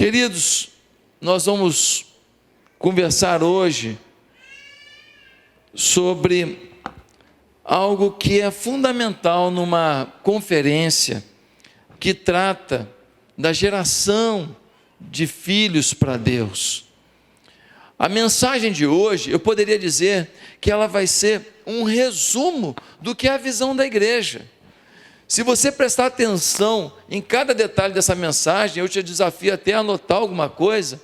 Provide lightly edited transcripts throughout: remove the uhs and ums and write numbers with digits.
Queridos, nós vamos conversar hoje sobre algo que é fundamental numa conferência que trata da geração de filhos para Deus. A mensagem de hoje, eu poderia dizer que ela vai ser um resumo do que é a visão da igreja. Se você prestar atenção em cada detalhe dessa mensagem, eu te desafio até a anotar alguma coisa,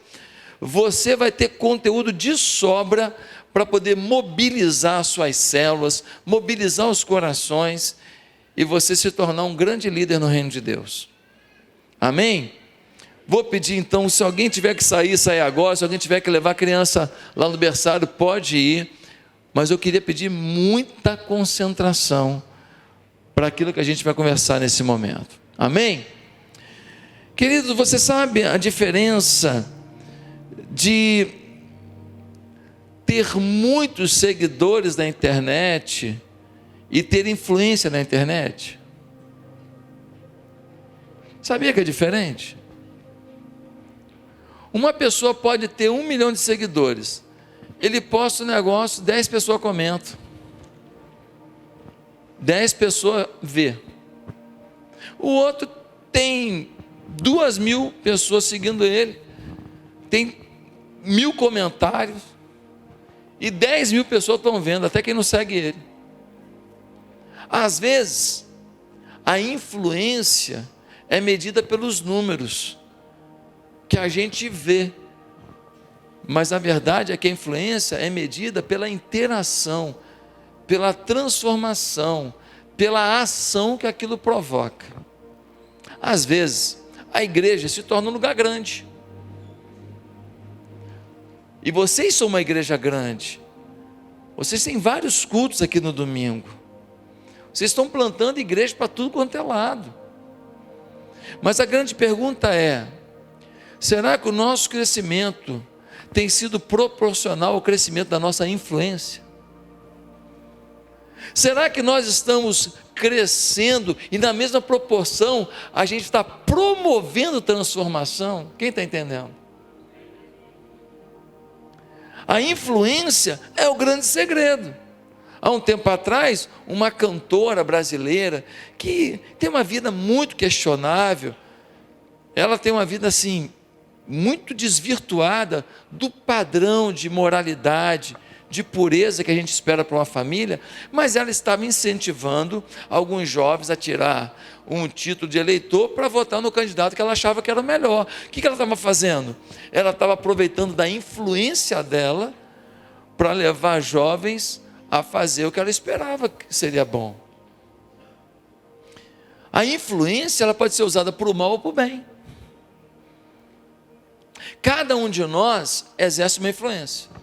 você vai ter conteúdo de sobra para poder mobilizar suas células, mobilizar os corações e você se tornar um grande líder no reino de Deus. Amém? Vou pedir então, se alguém tiver que sair agora, se alguém tiver que levar a criança lá no berçário, pode ir, mas eu queria pedir muita concentração para aquilo que a gente vai conversar nesse momento. Amém? Querido, você sabe a diferença de ter muitos seguidores na internet e ter influência na internet? Sabia que é diferente? Uma pessoa pode ter 1 milhão de seguidores, ele posta um negócio, 10 pessoas comentam, 10 pessoas vê. O outro tem 2.000 pessoas seguindo ele, tem 1.000 comentários, e 10.000 pessoas estão vendo, até quem não segue ele. Às vezes, a influência é medida pelos números que a gente vê, mas a verdade é que a influência é medida pela interação, pela transformação, pela ação que aquilo provoca. Às vezes, a igreja se torna um lugar grande, e vocês são uma igreja grande, vocês têm vários cultos aqui no domingo, vocês estão plantando igreja para tudo quanto é lado, mas a grande pergunta é: será que o nosso crescimento tem sido proporcional ao crescimento da nossa influência? Será que nós estamos crescendo e na mesma proporção a gente está promovendo transformação? Quem está entendendo? A influência é o grande segredo. Há um tempo atrás, uma cantora brasileira que tem uma vida muito questionável, ela tem uma vida assim, muito desvirtuada do padrão de moralidade, de pureza que a gente espera para uma família, mas ela estava incentivando alguns jovens a tirar um título de eleitor para votar no candidato que ela achava que era o melhor. O que ela estava fazendo? Ela estava aproveitando da influência dela para levar jovens a fazer o que ela esperava que seria bom. A influência ela pode ser usada para o mal ou para o bem. Cada um de nós exerce uma influência.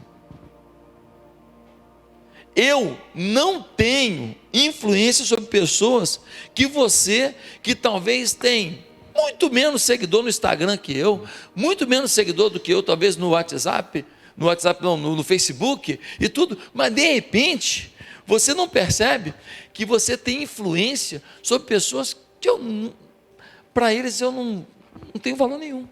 Eu não tenho influência sobre pessoas que você, que talvez tem muito menos seguidor no Instagram que eu, muito menos seguidor do que eu, talvez no WhatsApp não, no Facebook e tudo, mas de repente, você não percebe que você tem influência sobre pessoas que para eles eu não tenho valor nenhum.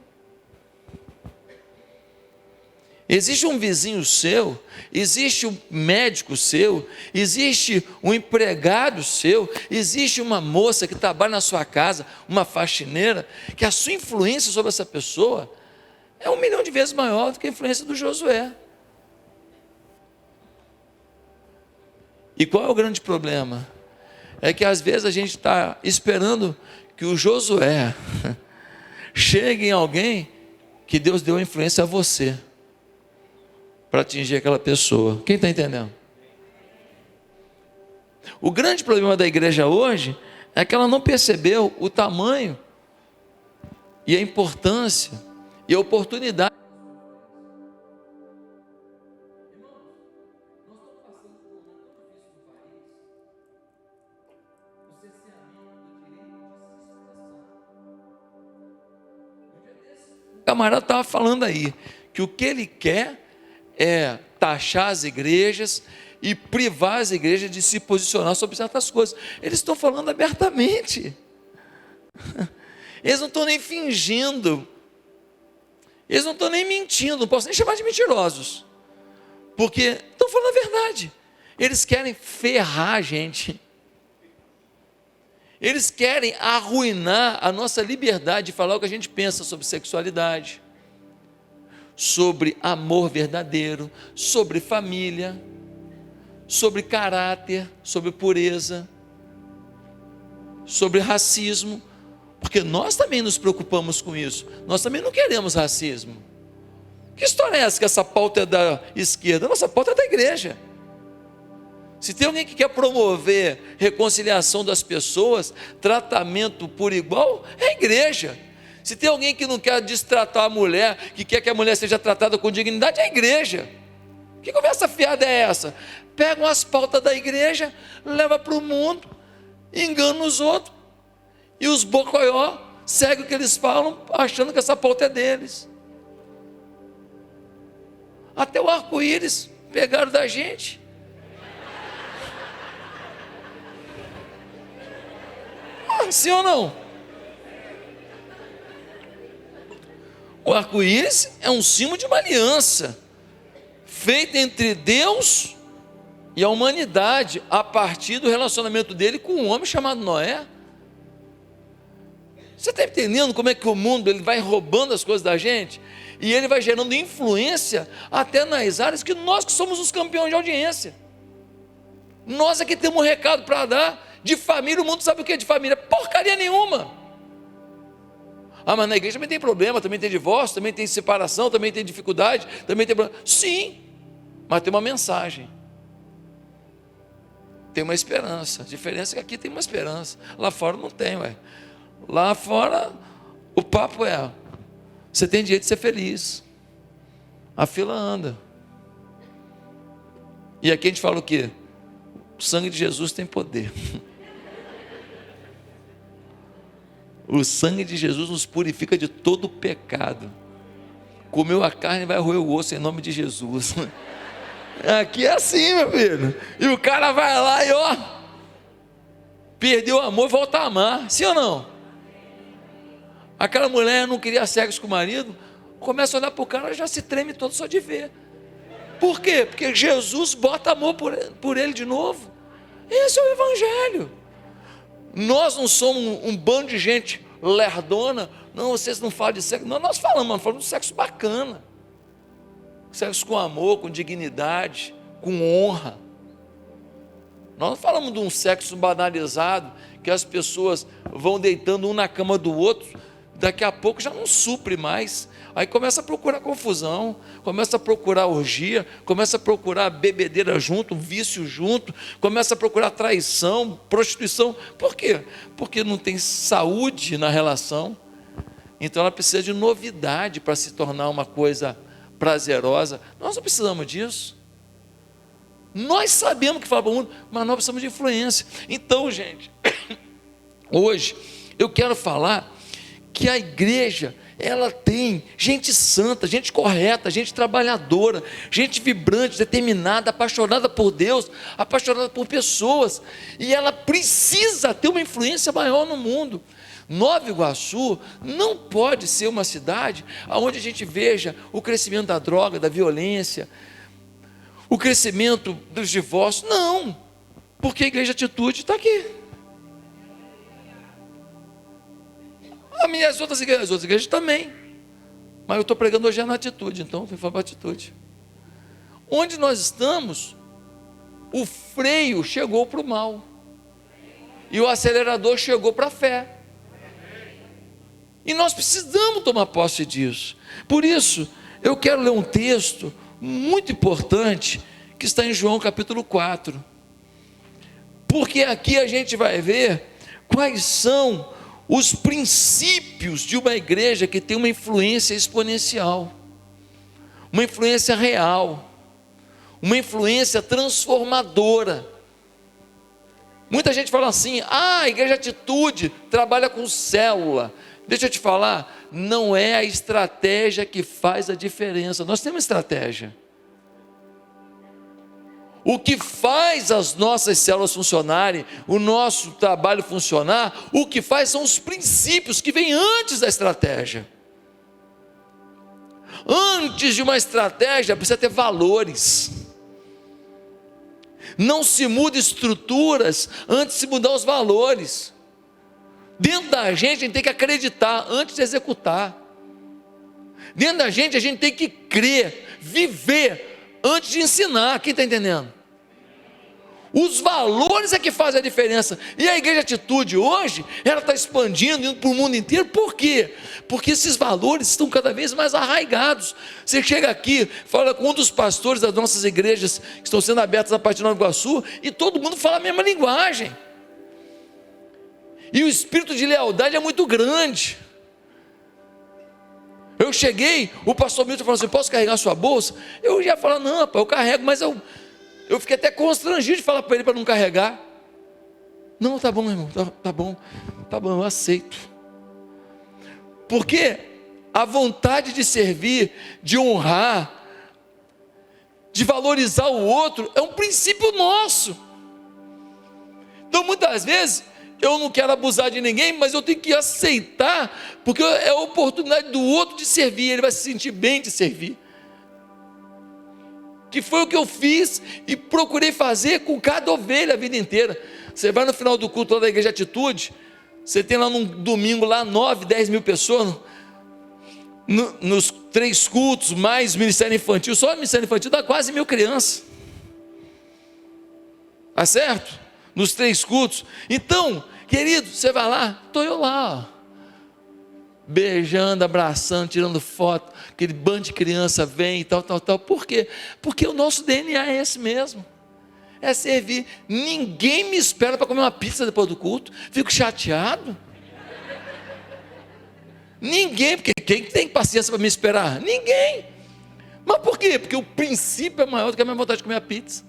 Existe um vizinho seu, existe um médico seu, existe um empregado seu, existe uma moça que trabalha na sua casa, uma faxineira, que a sua influência sobre essa pessoa é 1 milhão de vezes maior do que a influência do Josué. E qual é o grande problema? É que às vezes a gente está esperando que o Josué chegue em alguém que Deus deu a influência a você, para atingir aquela pessoa. Quem está entendendo? O grande problema da igreja hoje é que ela não percebeu o tamanho e a importância e a oportunidade. O camarada estava falando aí que o que ele quer é taxar as igrejas e privar as igrejas de se posicionar sobre certas coisas. Eles estão falando abertamente. Eles não estão nem fingindo. Eles não estão nem mentindo, não posso nem chamar de mentirosos, porque estão falando a verdade. Eles querem ferrar a gente. Eles querem arruinar a nossa liberdade de falar o que a gente pensa sobre sexualidade, sobre amor verdadeiro, sobre família, sobre caráter, sobre pureza, sobre racismo, porque nós também nos preocupamos com isso. Nós também não queremos racismo. Que história é essa que essa pauta é da esquerda? Nossa pauta é da igreja. Se tem alguém que quer promover reconciliação das pessoas, tratamento por igual, é a igreja. Se tem alguém que não quer destratar a mulher, que quer que a mulher seja tratada com dignidade, é a igreja. Que conversa fiada é essa? Pegam as pautas da igreja, leva para o mundo, engana os outros, e os bocoió seguem o que eles falam, achando que essa pauta é deles. Até o arco-íris pegaram da gente. Sim ou não? O arco-íris é um símbolo de uma aliança feita entre Deus e a humanidade a partir do relacionamento dele com um homem chamado Noé. Você está entendendo como é que o mundo ele vai roubando as coisas da gente e ele vai gerando influência até nas áreas que nós que somos os campeões de audiência. Nós é que temos um recado para dar. De família, o mundo sabe o que é de família? Porcaria nenhuma. Ah, mas na igreja também tem problema, também tem divórcio, também tem separação, também tem dificuldade, também tem problema. Sim, mas tem uma mensagem, tem uma esperança. A diferença é que aqui tem uma esperança, lá fora não tem, ué. Lá fora o papo é: você tem direito de ser feliz, a fila anda. E aqui a gente fala o quê? O sangue de Jesus tem poder. O sangue de Jesus nos purifica de todo pecado. Comeu a carne, vai roer o osso em nome de Jesus. Aqui é assim, meu filho. E o cara vai lá e ó, perdeu o amor e volta a amar. Sim ou não? Aquela mulher não queria sexo com o marido, começa a olhar para o cara, já se treme todo só de ver. Por quê? Porque Jesus bota amor por ele de novo. Esse é o evangelho. Nós não somos um bando de gente lerdona. Não, vocês não falam de sexo. Não, nós falamos de sexo bacana. Sexo com amor, com dignidade, com honra. Nós não falamos de um sexo banalizado, que as pessoas vão deitando um na cama do outro, daqui a pouco já não supre mais. Aí começa a procurar confusão, começa a procurar orgia, começa a procurar bebedeira junto, vício junto, começa a procurar traição, prostituição. Por quê? Porque não tem saúde na relação. Então ela precisa de novidade para se tornar uma coisa prazerosa. Nós não precisamos disso. Nós sabemos que fala para o mundo, mas nós precisamos de influência. Então, gente, hoje eu quero falar que a igreja, ela tem gente santa, gente correta, gente trabalhadora, gente vibrante, determinada, apaixonada por Deus, apaixonada por pessoas, e ela precisa ter uma influência maior no mundo. Nova Iguaçu não pode ser uma cidade onde a gente veja o crescimento da droga, da violência, o crescimento dos divórcios. Não, porque a Igreja Atitude está aqui. As outras igrejas também, mas eu estou pregando hoje na atitude, então eu falo para atitude. Onde nós estamos, o freio chegou para o mal, e o acelerador chegou para a fé, e nós precisamos tomar posse disso. Por isso, eu quero ler um texto muito importante, que está em João capítulo 4, porque aqui a gente vai ver quais são os princípios de uma igreja que tem uma influência exponencial, uma influência real, uma influência transformadora. Muita gente fala assim: a Igreja Atitude trabalha com célula. Deixa eu te falar, não é a estratégia que faz a diferença. Nós temos estratégia. O que faz as nossas células funcionarem, o nosso trabalho funcionar, o que faz são os princípios que vêm antes da estratégia. Antes de uma estratégia, precisa ter valores. Não se muda estruturas antes de se mudar os valores. Dentro da gente, a gente tem que acreditar antes de executar. Dentro da gente, a gente tem que crer, viver antes de ensinar. Quem está entendendo? Os valores é que fazem a diferença. E a Igreja Atitude hoje, ela está expandindo, indo para o mundo inteiro. Por quê? Porque esses valores estão cada vez mais arraigados. Você chega aqui, fala com um dos pastores das nossas igrejas que estão sendo abertas a partir de Nova Iguaçu, e todo mundo fala a mesma linguagem. E o espírito de lealdade é muito grande. Eu cheguei, o pastor Milton falou assim: posso carregar sua bolsa? Eu ia falar: não, rapaz, eu carrego, mas eu fiquei até constrangido de falar para ele para não carregar. Não, tá bom, irmão, tá bom, eu aceito. Porque a vontade de servir, de honrar, de valorizar o outro, é um princípio nosso. Então muitas vezes eu não quero abusar de ninguém, mas eu tenho que aceitar, porque é a oportunidade do outro de servir, ele vai se sentir bem de servir. Que foi o que eu fiz e procurei fazer com cada ovelha a vida inteira. Você vai no final do culto lá da Igreja Atitude, você tem lá num domingo lá 9, 10 mil pessoas, nos 3 cultos, mais Ministério Infantil, só o Ministério Infantil dá quase 1.000 crianças. Tá certo? Nos 3 cultos. Então, querido, você vai lá, estou eu lá, ó, beijando, abraçando, tirando foto, aquele bando de criança vem e tal. Por quê? Porque o nosso DNA é esse mesmo, é servir. Ninguém me espera para comer uma pizza depois do culto, fico chateado. Ninguém, porque quem tem paciência para me esperar? Ninguém. Mas por quê? Porque o princípio é maior do que a minha vontade de comer a pizza.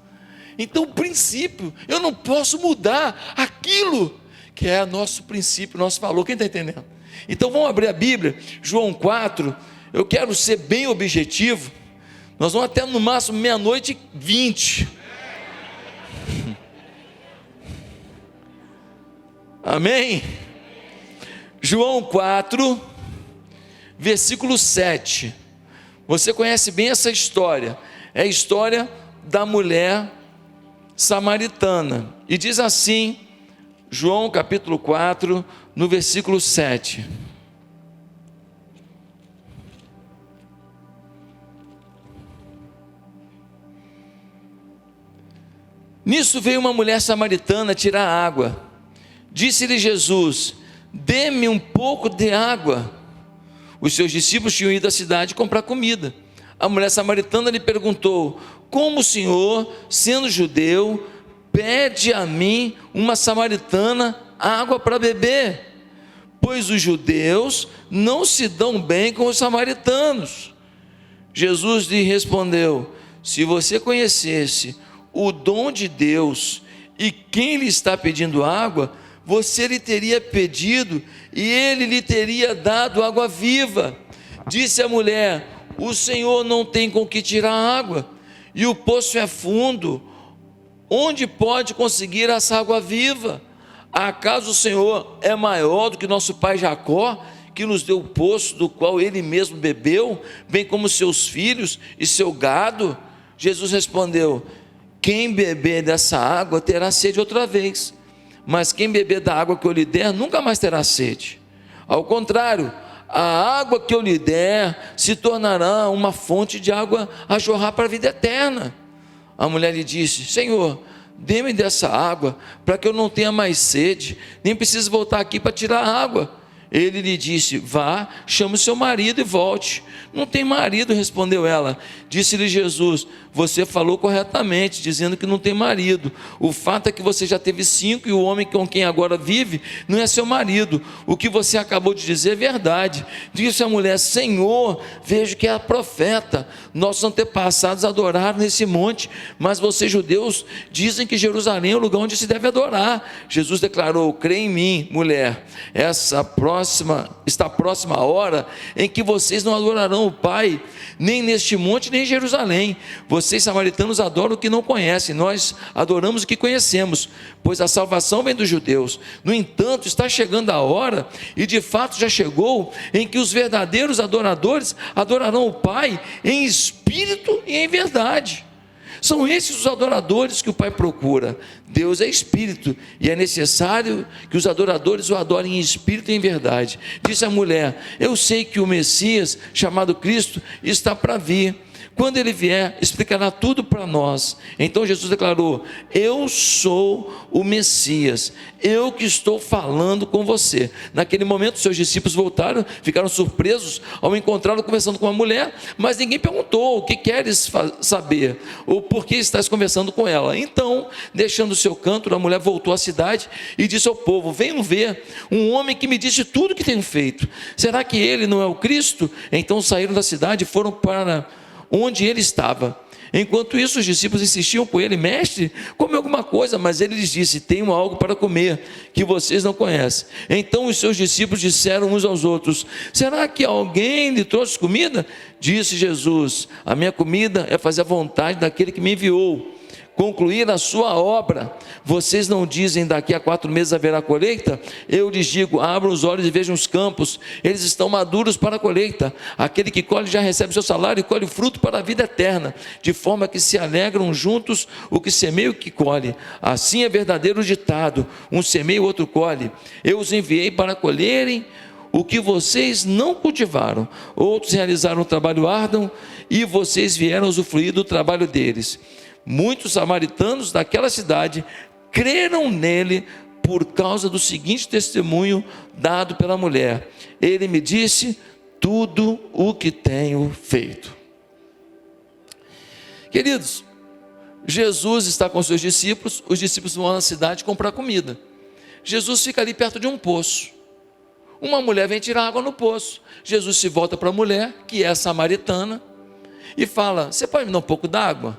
Então o princípio, eu não posso mudar aquilo que é nosso princípio, nosso valor. Quem está entendendo? Então vamos abrir a Bíblia, João 4, eu quero ser bem objetivo, nós vamos até no máximo 00:20. Amém? João 4, versículo 7, você conhece bem essa história, é a história da mulher samaritana, e diz assim, João capítulo 4, no versículo 7. Nisso veio uma mulher samaritana tirar água. Disse-lhe Jesus: dê-me um pouco de água. Os seus discípulos tinham ido à cidade comprar comida. A mulher samaritana lhe perguntou: como o Senhor, sendo judeu, pede a mim, uma samaritana, água para beber? Pois os judeus não se dão bem com os samaritanos. Jesus lhe respondeu: se você conhecesse o dom de Deus e quem lhe está pedindo água, você lhe teria pedido e ele lhe teria dado água viva. Disse a mulher: o Senhor não tem com que tirar água, e o poço é fundo. Onde pode conseguir essa água viva? Acaso o Senhor é maior do que nosso pai Jacó, que nos deu o poço do qual ele mesmo bebeu, bem como seus filhos e seu gado? Jesus respondeu: quem beber dessa água terá sede outra vez, mas quem beber da água que eu lhe der nunca mais terá sede. Ao contrário, a água que eu lhe der se tornará uma fonte de água a jorrar para a vida eterna. A mulher lhe disse: Senhor, dê-me dessa água, para que eu não tenha mais sede, nem precise voltar aqui para tirar água. Ele lhe disse: vá, chame o seu marido e volte. Não tem marido, respondeu ela. Disse-lhe Jesus: você falou corretamente, dizendo que não tem marido. O fato é que você já teve 5 e o homem com quem agora vive não é seu marido. O que você acabou de dizer é verdade. Disse a mulher: Senhor, vejo que é a profeta. Nossos antepassados adoraram nesse monte, mas vocês judeus dizem que Jerusalém é o lugar onde se deve adorar. Jesus declarou: crê em mim, mulher, essa próxima está próxima a hora em que vocês não adorarão o Pai, nem neste monte, nem em Jerusalém. Vocês, samaritanos, adoram o que não conhecem, nós adoramos o que conhecemos, pois a salvação vem dos judeus. No entanto, está chegando a hora, e de fato já chegou, em que os verdadeiros adoradores adorarão o Pai em espírito e em verdade. São esses os adoradores que o Pai procura. Deus é espírito, e é necessário que os adoradores o adorem em espírito e em verdade. Disse a mulher: eu sei que o Messias, chamado Cristo, está para vir. Quando ele vier, explicará tudo para nós. Então Jesus declarou: eu sou o Messias, eu que estou falando com você. Naquele momento, seus discípulos voltaram, ficaram surpresos ao encontrá-lo conversando com uma mulher, mas ninguém perguntou: o que queres saber? Ou por que estás conversando com ela? Então, deixando o seu canto, a mulher voltou à cidade e disse ao povo: venham ver um homem que me disse tudo o que tenho feito. Será que ele não é o Cristo? Então saíram da cidade e foram para onde ele estava. Enquanto isso, os discípulos insistiam com ele: mestre, come alguma coisa. Mas ele lhes disse: tenho algo para comer que vocês não conhecem. Então os seus discípulos disseram uns aos outros: será que alguém lhe trouxe comida? Disse Jesus: a minha comida é fazer a vontade daquele que me enviou, concluir a sua obra. Vocês não dizem: daqui a 4 meses haverá colheita? Eu lhes digo: abram os olhos e vejam os campos, eles estão maduros para a colheita. Aquele que colhe já recebe seu salário e colhe fruto para a vida eterna, de forma que se alegram juntos o que semeia e o que colhe. Assim é verdadeiro o ditado: um semeia e o outro colhe. Eu os enviei para colherem o que vocês não cultivaram. Outros realizaram um trabalho árduo e vocês vieram usufruir do trabalho deles. Muitos samaritanos daquela cidade creram nele por causa do seguinte testemunho dado pela mulher: ele me disse tudo o que tenho feito. Queridos, Jesus está com seus discípulos, os discípulos vão na cidade comprar comida. Jesus fica ali perto de um poço. Uma mulher vem tirar água no poço. Jesus se volta para a mulher, que é samaritana, e fala: você pode me dar um pouco d'água?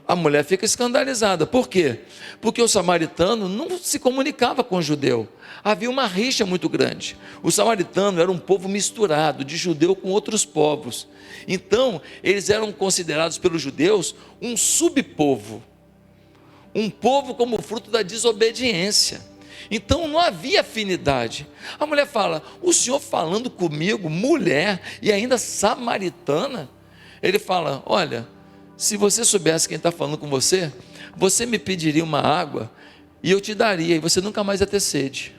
A mulher fica escandalizada. Por quê? Porque o samaritano não se comunicava com o judeu. Havia uma rixa muito grande. O samaritano era um povo misturado, de judeu com outros povos. Então, eles eram considerados pelos judeus um subpovo. Um povo como fruto da desobediência. Então, não havia afinidade. A mulher fala: o senhor falando comigo, mulher, e ainda samaritana? Ele fala: olha, se você soubesse quem está falando com você, você me pediria uma água e eu te daria, e você nunca mais ia ter sede.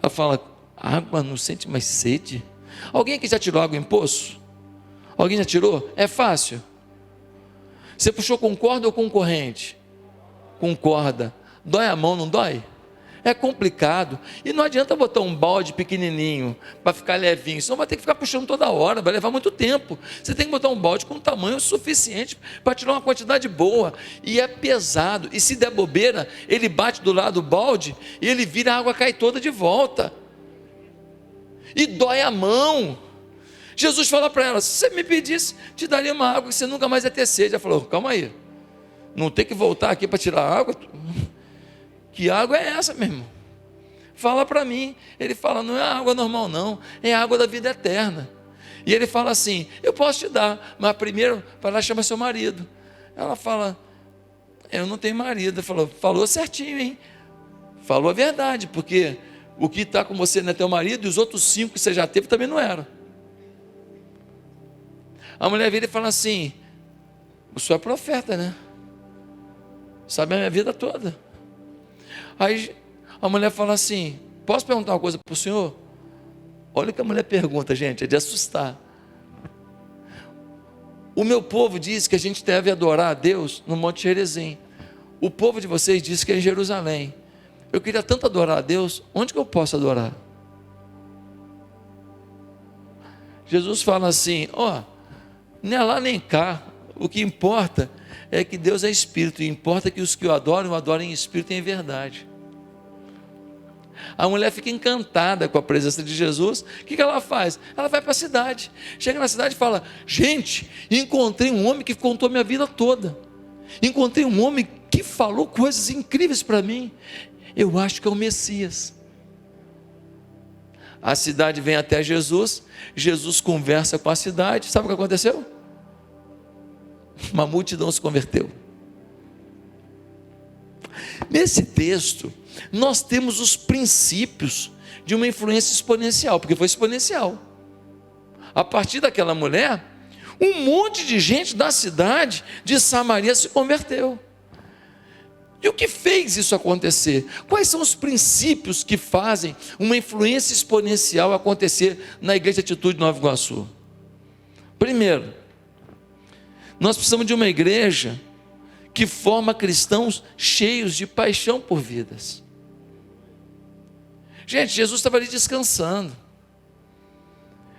Ela fala: água, não sente mais sede? Alguém aqui já tirou água em poço? Alguém já tirou? É fácil. Você puxou com corda ou com corrente? Com corda. Dói a mão, não dói? É complicado, e não adianta botar um balde pequenininho para ficar levinho, senão vai ter que ficar puxando toda hora, vai levar muito tempo. Você tem que botar um balde com um tamanho suficiente para tirar uma quantidade boa, e é pesado, e se der bobeira, ele bate do lado do balde, e ele vira, a água cai toda de volta, e dói a mão. Jesus fala para ela: se você me pedisse, te daria uma água que você nunca mais ia ter sede. Ela falou: calma aí, não tem que voltar aqui para tirar a água? Que água é essa, meu irmão? Fala para mim. Ele fala: não é água normal não, é água da vida eterna. E ele fala assim: eu posso te dar, mas primeiro vai lá, chama seu marido. Ela fala: eu não tenho marido. Ele falou certinho, hein? Falou a verdade, porque o que está com você não é teu marido, e os outros 5 que você já teve também não eram. A mulher vira e fala assim: o senhor é profeta, né? Sabe a minha vida toda. Aí a mulher fala assim: posso perguntar uma coisa para o senhor? Olha o que a mulher pergunta, gente, é de assustar. O meu povo diz que a gente deve adorar a Deus no Monte Gerizim. O povo de vocês diz que é em Jerusalém. Eu queria tanto adorar a Deus, onde que eu posso adorar? Jesus fala assim: nem lá nem cá, o que importa é que Deus é Espírito, e importa que os que o adoram em Espírito e em verdade. A mulher fica encantada com a presença de Jesus. O que ela faz? Ela vai para a cidade, chega na cidade e fala: gente, encontrei um homem que contou minha vida toda, encontrei um homem que falou coisas incríveis para mim, eu acho que é o Messias. A cidade vem até Jesus, Jesus conversa com a cidade, sabe o que aconteceu? Uma multidão se converteu. Nesse texto, nós temos os princípios de uma influência exponencial, porque foi exponencial. A partir daquela mulher, um monte de gente da cidade de Samaria se converteu. E o que fez isso acontecer? Quais são os princípios que fazem uma influência exponencial acontecer na Igreja Atitude Nova Iguaçu? Primeiro, nós precisamos de uma igreja que forma cristãos cheios de paixão por vidas. Gente, Jesus estava ali descansando.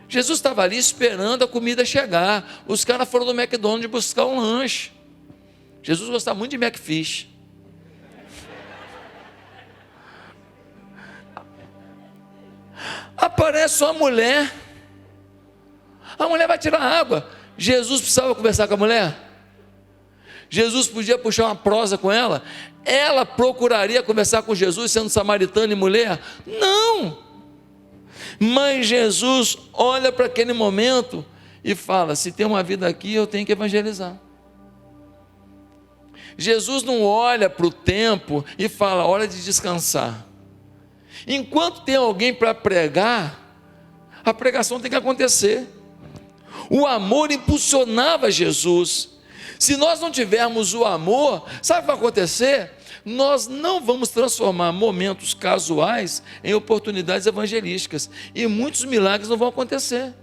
Jesus estava ali esperando a comida chegar. Os caras foram do McDonald's buscar um lanche. Jesus gostava muito de McFish. Aparece uma mulher. A mulher vai tirar água. Jesus precisava conversar com a mulher? Jesus podia puxar uma prosa com ela? Ela procuraria conversar com Jesus sendo samaritana e mulher? Não! Mas Jesus olha para aquele momento e fala: se tem uma vida aqui, eu tenho que evangelizar. Jesus não olha para o tempo e fala: hora de descansar. Enquanto tem alguém para pregar, a pregação tem que acontecer. O amor impulsionava Jesus. Se nós não tivermos o amor, sabe o que vai acontecer? Nós não vamos transformar momentos casuais em oportunidades evangelísticas, e muitos milagres não vão acontecer.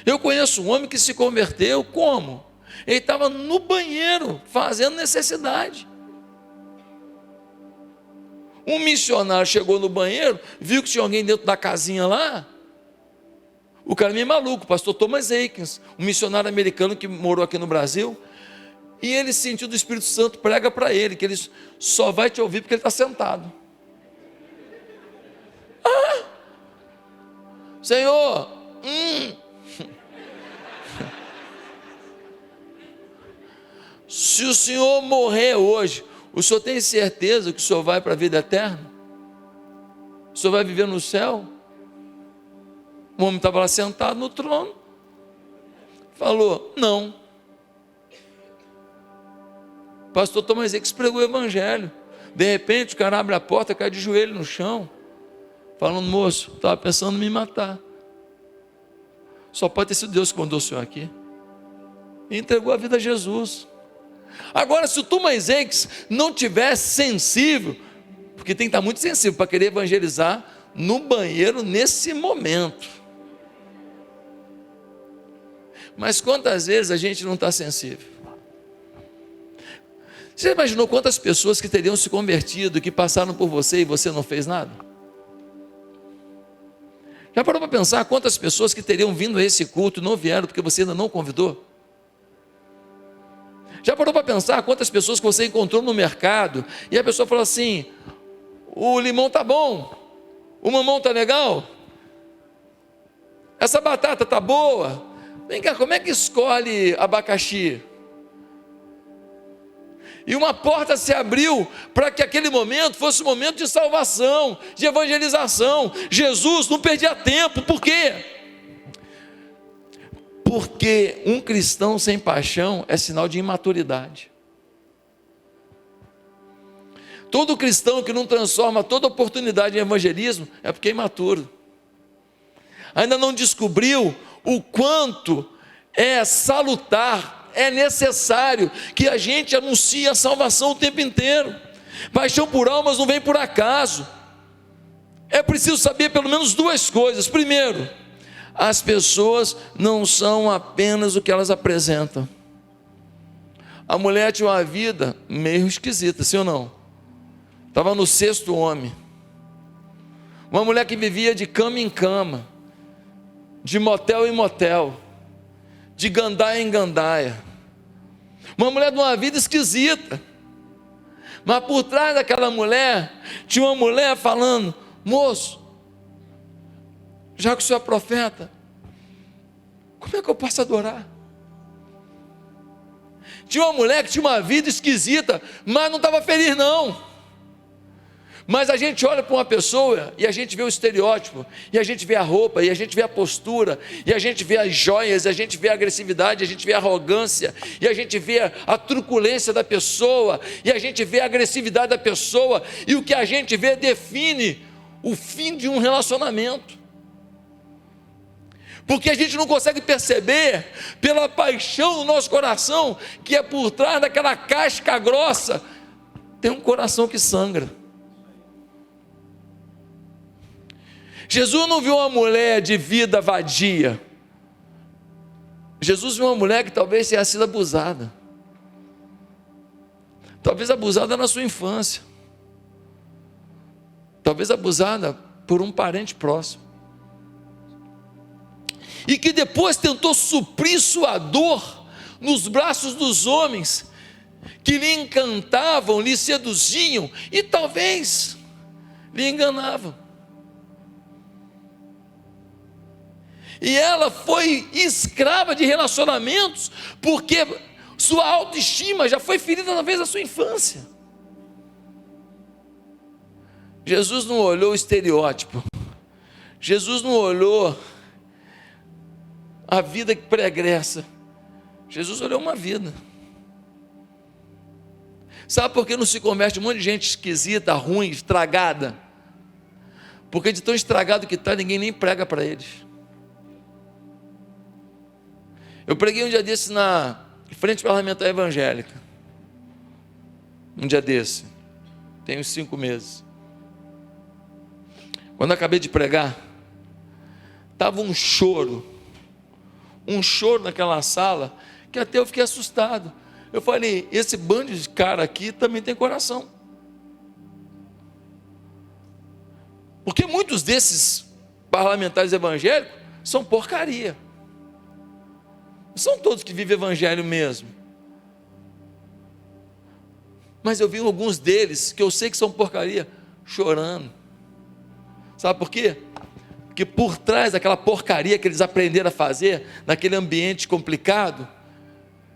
Eu conheço um homem que se converteu, como? Ele estava no banheiro, fazendo necessidade. Um missionário chegou no banheiro, viu que tinha alguém dentro da casinha lá. O cara é meio maluco, o pastor Thomas Aikens, um missionário americano que morou aqui no Brasil. E ele sentiu do Espírito Santo, prega para ele, que ele só vai te ouvir porque ele está sentado. Senhor, se o senhor morrer hoje, o senhor tem certeza que o senhor vai para a vida eterna? O senhor vai viver no céu? O homem estava lá sentado no trono, falou: não. O pastor Thomas Aikens pregou o evangelho. De repente o cara abre a porta, cai de joelho no chão, falando: moço, estava pensando em me matar. Só pode ter sido Deus que mandou o senhor aqui. E entregou a vida a Jesus. Agora, se o Thomas Aikens não tivesse sensível, porque tem que estar muito sensível para querer evangelizar no banheiro nesse momento. Mas quantas vezes a gente não está sensível? Você imaginou quantas pessoas que teriam se convertido, que passaram por você e você não fez nada? Já parou para pensar quantas pessoas que teriam vindo a esse culto e não vieram porque você ainda não convidou? Já parou para pensar quantas pessoas que você encontrou no mercado e a pessoa falou assim: o limão tá bom, o mamão tá legal, essa batata tá boa, vem cá, como é que escolhe abacaxi? E uma porta se abriu para que aquele momento fosse um momento de salvação, de evangelização. Jesus não perdia tempo. Por quê? Porque um cristão sem paixão é sinal de imaturidade. Todo cristão que não transforma toda oportunidade em evangelismo é porque é imaturo. Ainda não descobriu o quanto é salutar, é necessário que a gente anuncie a salvação o tempo inteiro. Paixão por almas não vem por acaso. É preciso saber pelo menos duas coisas. Primeiro, as pessoas não são apenas o que elas apresentam. A mulher tinha uma vida meio esquisita, sim ou não? Estava no sexto homem. Uma mulher que vivia de cama em cama, de motel em motel, de gandaia em gandaia. Uma mulher de uma vida esquisita. Mas por trás daquela mulher tinha uma mulher falando: moço, já que o senhor é profeta, como é que eu posso adorar? Tinha uma mulher que tinha uma vida esquisita, mas não estava feliz não. Mas a gente olha para uma pessoa e a gente vê o estereótipo, e a gente vê a roupa, e a gente vê a postura, e a gente vê as joias, a gente vê a agressividade, a gente vê a arrogância, e a gente vê a truculência da pessoa, e a gente vê a agressividade da pessoa, e o que a gente vê define o fim de um relacionamento. Porque a gente não consegue perceber, pela paixão no nosso coração, que é por trás daquela casca grossa, tem um coração que sangra. Jesus não viu uma mulher de vida vadia. Jesus viu uma mulher que talvez tenha sido abusada. Talvez abusada na sua infância. Talvez abusada por um parente próximo. E que depois tentou suprir sua dor nos braços dos homens que lhe encantavam, lhe seduziam e talvez lhe enganavam. E ela foi escrava de relacionamentos, porque sua autoestima já foi ferida talvez na sua infância. Jesus não olhou o estereótipo, Jesus não olhou a vida que pregressa, Jesus olhou uma vida. Sabe por que não se converte um monte de gente esquisita, ruim, estragada? Porque de tão estragado que está, ninguém nem prega para eles. Eu preguei um dia desse na Frente Parlamentar Evangélica. Um dia desse. Tem uns 5 meses. Quando eu acabei de pregar, estava um choro naquela sala, que até eu fiquei assustado. Eu falei, esse bando de cara aqui também tem coração. Porque muitos desses parlamentares evangélicos são porcaria. Não são todos que vivem evangelho mesmo. Mas eu vi alguns deles, que eu sei que são porcaria, chorando. Sabe por quê? Porque por trás daquela porcaria que eles aprenderam a fazer, naquele ambiente complicado,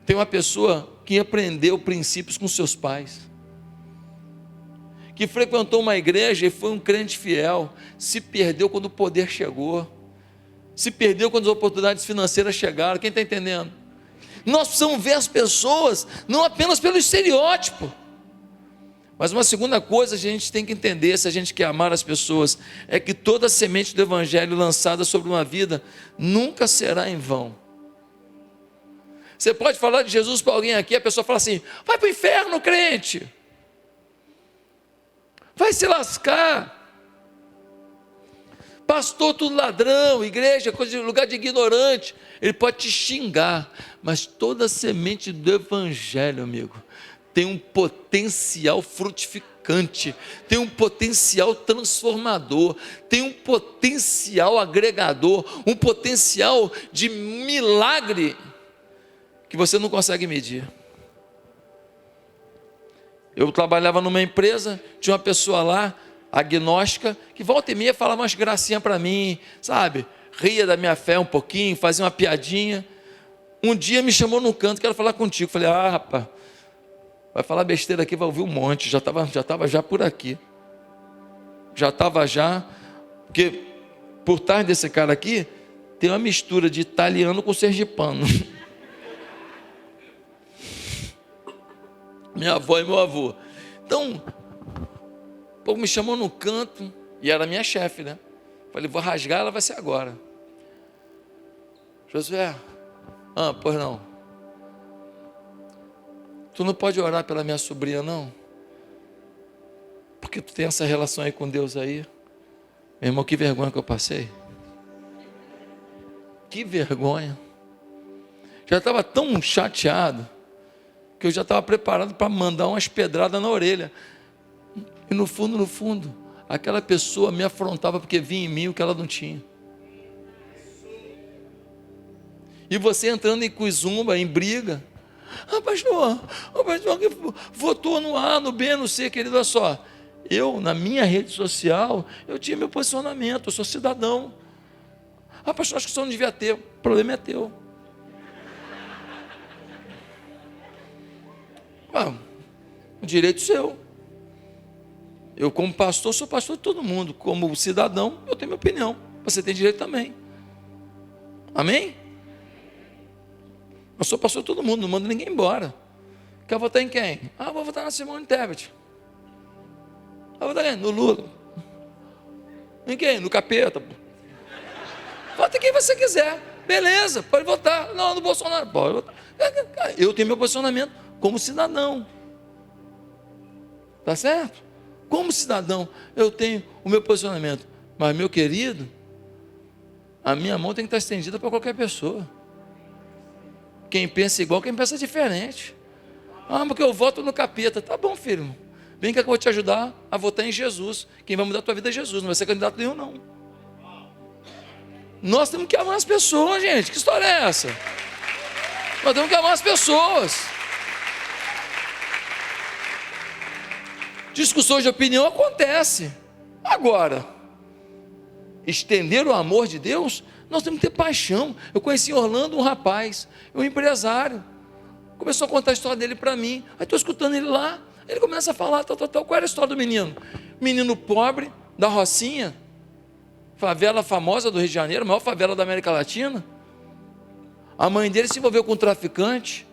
tem uma pessoa que aprendeu princípios com seus pais, que frequentou uma igreja e foi um crente fiel, se perdeu quando o poder chegou, se perdeu quando as oportunidades financeiras chegaram. Quem está entendendo? Nós precisamos ver as pessoas não apenas pelo estereótipo, mas uma segunda coisa a gente tem que entender, se a gente quer amar as pessoas, é que toda semente do evangelho lançada sobre uma vida nunca será em vão. Você pode falar de Jesus para alguém aqui, a pessoa fala assim, vai para o inferno, crente, vai se lascar, pastor tudo ladrão, igreja coisa de lugar de ignorante. Ele pode te xingar, mas toda semente do evangelho, amigo, tem um potencial frutificante, tem um potencial transformador, tem um potencial agregador, um potencial de milagre que você não consegue medir. Eu trabalhava numa empresa, tinha uma pessoa lá, agnóstica, que volta e meia falava umas gracinhas para mim, sabe? Ria da minha fé um pouquinho, fazia uma piadinha. Um dia me chamou num canto, quero falar contigo. Falei, rapaz, vai falar besteira aqui, vai ouvir um monte. Já estava já por aqui. Porque por trás desse cara aqui, tem uma mistura de italiano com sergipano. Minha avó e meu avô. Então, o povo me chamou no canto, e era minha chefe, né? Falei, vou rasgar, ela vai ser agora. Josué, pois não. Tu não pode orar pela minha sobrinha, não? Porque tu tem essa relação aí com Deus aí. Meu irmão, que vergonha que eu passei. Que vergonha. Já estava tão chateado, que eu já estava preparado para mandar umas pedradas na orelha. E no fundo, aquela pessoa me afrontava porque via em mim o que ela não tinha. E você entrando em cuizumba, em briga. Pastor, que votou no A, no B, no C, querido, olha só. Eu, na minha rede social, eu tinha meu posicionamento, eu sou cidadão. Pastor, acho que o senhor não devia ter, o problema é teu. O direito seu. Eu, como pastor, sou pastor de todo mundo. Como cidadão, eu tenho minha opinião. Você tem direito também. Amém? Eu sou pastor de todo mundo, não mando ninguém embora. Quer votar em quem? Ah, vou votar na Simone Tebet. Vou votar no Lula. Em quem? No capeta. Vota em quem você quiser. Beleza, pode votar. Não, no Bolsonaro. Pode votar. Eu tenho meu posicionamento como cidadão. Tá certo? Como cidadão, eu tenho o meu posicionamento. Mas, meu querido, a minha mão tem que estar estendida para qualquer pessoa. Quem pensa igual, quem pensa diferente. Ah, porque eu voto no capeta. Tá bom, filho. Vem cá que eu vou te ajudar a votar em Jesus. Quem vai mudar a tua vida é Jesus, não vai ser candidato nenhum, não. Nós temos que amar as pessoas, gente. Que história é essa? Nós temos que amar as pessoas. Discussões de opinião acontecem. Agora, estender o amor de Deus, nós temos que ter paixão. Eu conheci em Orlando um rapaz, um empresário. Começou a contar a história dele para mim. Aí estou escutando ele lá. Ele começa a falar, tal. Qual era a história do menino? Menino pobre, da Rocinha, favela famosa do Rio de Janeiro, a maior favela da América Latina. A mãe dele se envolveu com um traficante.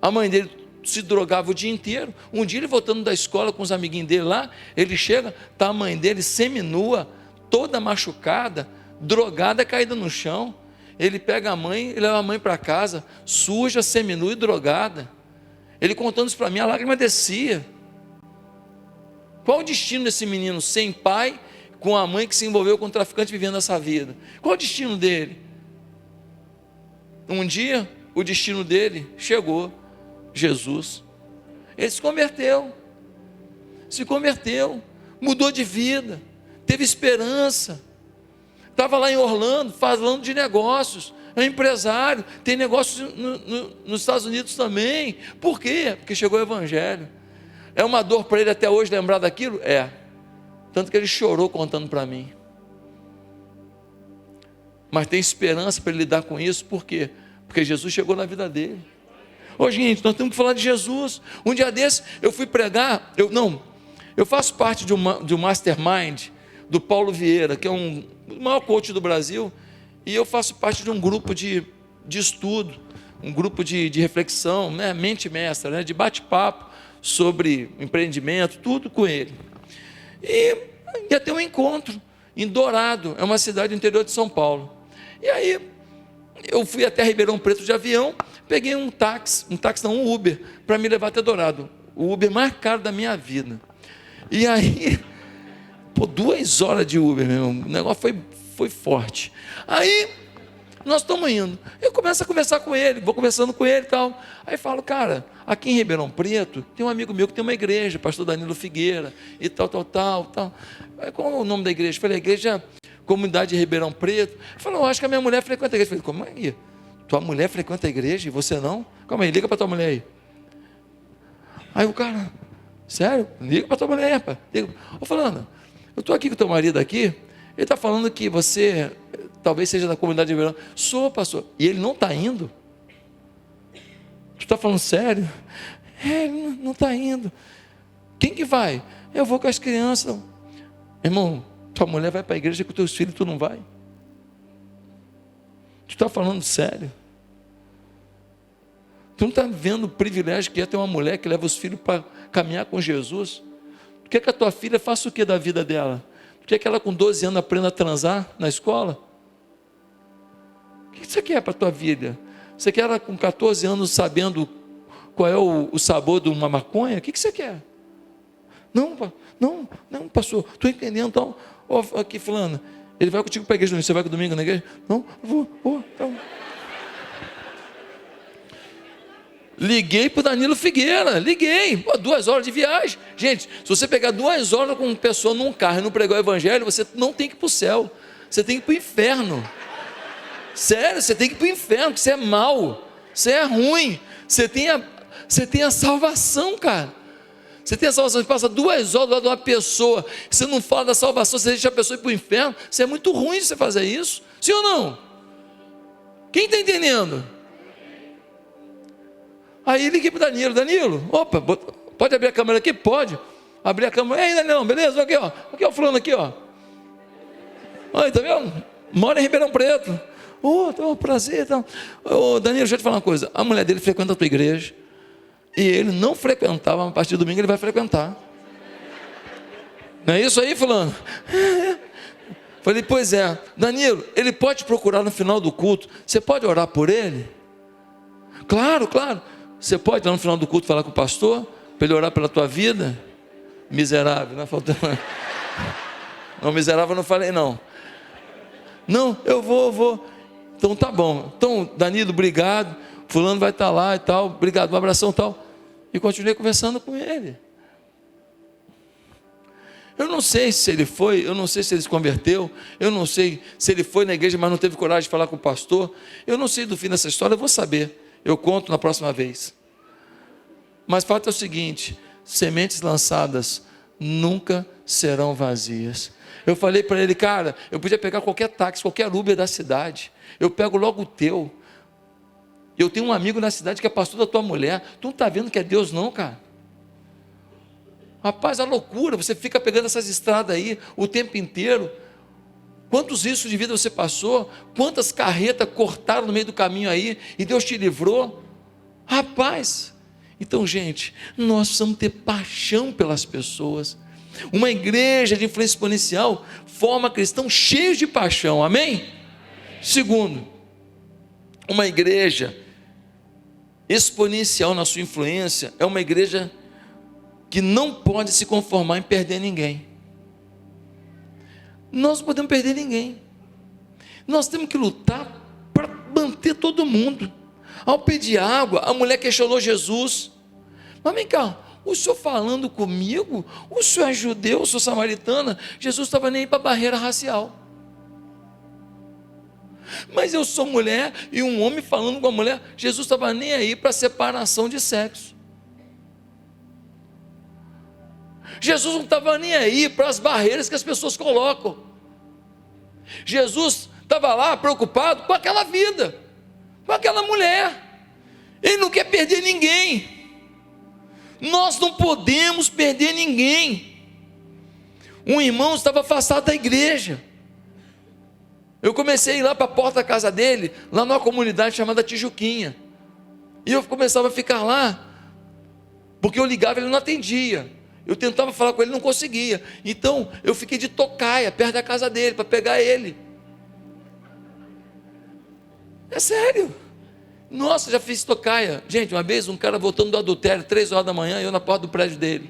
A mãe dele se drogava o dia inteiro. Um dia ele voltando da escola com os amiguinhos dele lá, ele chega, está a mãe dele seminua, toda machucada, drogada, caída no chão. Ele pega a mãe e leva a mãe para casa, suja, seminua e drogada. Ele contando isso para mim, a lágrima descia. Qual o destino desse menino sem pai, com a mãe que se envolveu com o traficante vivendo essa vida? Qual o destino dele? Um dia, o destino dele chegou, Jesus. Ele se converteu, mudou de vida, teve esperança. Estava lá em Orlando, falando de negócios, é empresário, tem negócios nos Estados Unidos também. Por quê? Porque chegou o Evangelho. É uma dor para ele até hoje lembrar daquilo? É. Tanto que ele chorou contando para mim. Mas tem esperança para ele lidar com isso, por quê? Porque Jesus chegou na vida dele. Ô gente, nós temos que falar de Jesus. Um dia desse, eu fui pregar, eu faço parte de um mastermind do Paulo Vieira, que é o maior coach do Brasil, e eu faço parte de um grupo de estudo, um grupo de reflexão, né, mente mestra, né, de bate-papo sobre empreendimento, tudo com ele. E ia ter um encontro em Dourado, é uma cidade do interior de São Paulo. E aí, eu fui até Ribeirão Preto de avião, peguei um Uber, para me levar até Dourado, o Uber mais caro da minha vida. E aí, 2 horas de Uber, meu irmão, o negócio foi forte. Aí, nós estamos indo, eu começo a conversar com ele, vou conversando com ele e tal. Aí falo, cara, aqui em Ribeirão Preto, tem um amigo meu que tem uma igreja, pastor Danilo Figueira, e tal. Qual é o nome da igreja? Eu falei, Igreja Comunidade de Ribeirão Preto. Ele falou, acho que a minha mulher frequenta a igreja. Eu falei, como é? Tua mulher frequenta a igreja e você não? Calma aí, liga para tua mulher aí. Aí o cara, sério? Liga para tua mulher, rapaz. Ô Fulano, eu estou aqui com o teu marido aqui, ele está falando que você talvez seja da comunidade de Ribeirão. Sou, pastor. E ele não está indo? Tu está falando sério? Ele não está indo. Quem que vai? Eu vou com as crianças. Irmão, tua mulher vai para a igreja com teus filhos, tu não vai? Tu está falando sério? Tu não está vendo o privilégio que é ter uma mulher que leva os filhos para caminhar com Jesus? Tu quer que a tua filha faça o que da vida dela? Tu quer que ela com 12 anos aprenda a transar na escola? O que você quer para a tua vida? Você quer ela com 14 anos sabendo qual é o sabor de uma maconha? O que você quer? Não, pastor, estou entendendo. Então, aqui fulano, ele vai contigo para a igreja, você vai com domingo na igreja? Não, vou. Então. Liguei para o Danilo Figueira, 2 horas de viagem. Gente, se você pegar 2 horas com uma pessoa num carro e não pregar o evangelho, você não tem que ir para o céu, você tem que ir para o inferno. Sério, você tem que ir para o inferno, porque você é mau, você é ruim, você tem a salvação, cara. Você tem a salvação, você passa 2 horas do lado de uma pessoa, você não fala da salvação, você deixa a pessoa ir para o inferno, você é muito ruim de você fazer isso, sim ou não? Quem está entendendo? Aí liguei para o Danilo, opa, pode abrir a câmera aqui? Pode. Abri a cama, ei, Danielão, beleza? Aqui, ó. Aqui, ó, o fulano aqui, ó. Olha, tá vendo? Mora em Ribeirão Preto. Prazer. Então. Danilo, deixa eu te falar uma coisa. A mulher dele frequenta a tua igreja. E ele não frequentava, mas a partir do domingo ele vai frequentar. Não é isso aí, fulano? Falei, pois é. Danilo, ele pode te procurar no final do culto. Você pode orar por ele? Claro. Você pode lá no final do culto falar com o pastor, para ele orar pela tua vida? Miserável, não é faltando. Não, miserável eu não falei não. Não, eu vou. Então tá bom. Então, Danilo, obrigado. Fulano vai estar lá e tal. Obrigado, um abração e tal. E continuei conversando com ele. Eu não sei se ele foi, eu não sei se ele se converteu, eu não sei se ele foi na igreja, mas não teve coragem de falar com o pastor. Eu não sei do fim dessa história, eu vou saber. Eu conto na próxima vez. Mas o fato é o seguinte: sementes lançadas nunca serão vazias. Eu falei para ele, cara, eu podia pegar qualquer táxi, qualquer Uber da cidade. Eu pego logo o teu. Eu tenho um amigo na cidade que é pastor da tua mulher. Tu não está vendo que é Deus não, cara? Rapaz, a loucura, você fica pegando essas estradas aí o tempo inteiro. Quantos riscos de vida você passou? Quantas carretas cortaram no meio do caminho aí e Deus te livrou? Rapaz, então gente, nós precisamos ter paixão pelas pessoas. Uma igreja de influência exponencial forma cristãos cheios de paixão, amém? Segundo, uma igreja exponencial na sua influência é uma igreja que não pode se conformar em perder ninguém. Nós não podemos perder ninguém. Nós temos que lutar para manter todo mundo. Ao pedir água, a mulher questionou Jesus. Mas vem cá, o senhor falando comigo, o senhor é judeu, eu sou samaritana, Jesus estava nem aí para a barreira racial. Mas eu sou mulher e um homem falando com a mulher, Jesus estava nem aí para a separação de sexo. Jesus não estava nem aí para as barreiras que as pessoas colocam. Jesus estava lá preocupado com aquela vida, com aquela mulher. Ele não quer perder ninguém. Nós não podemos perder ninguém. Um irmão estava afastado da igreja. Eu comecei a ir lá para a porta da casa dele, lá numa comunidade chamada Tijuquinha. E eu começava a ficar lá, porque eu ligava e ele não atendia. Eu tentava falar com ele, não conseguia. Então eu fiquei de tocaia, perto da casa dele, para pegar ele. É sério. Nossa, já fiz tocaia. Gente, uma vez um cara voltando do adultério, 3 horas da manhã, eu na porta do prédio dele.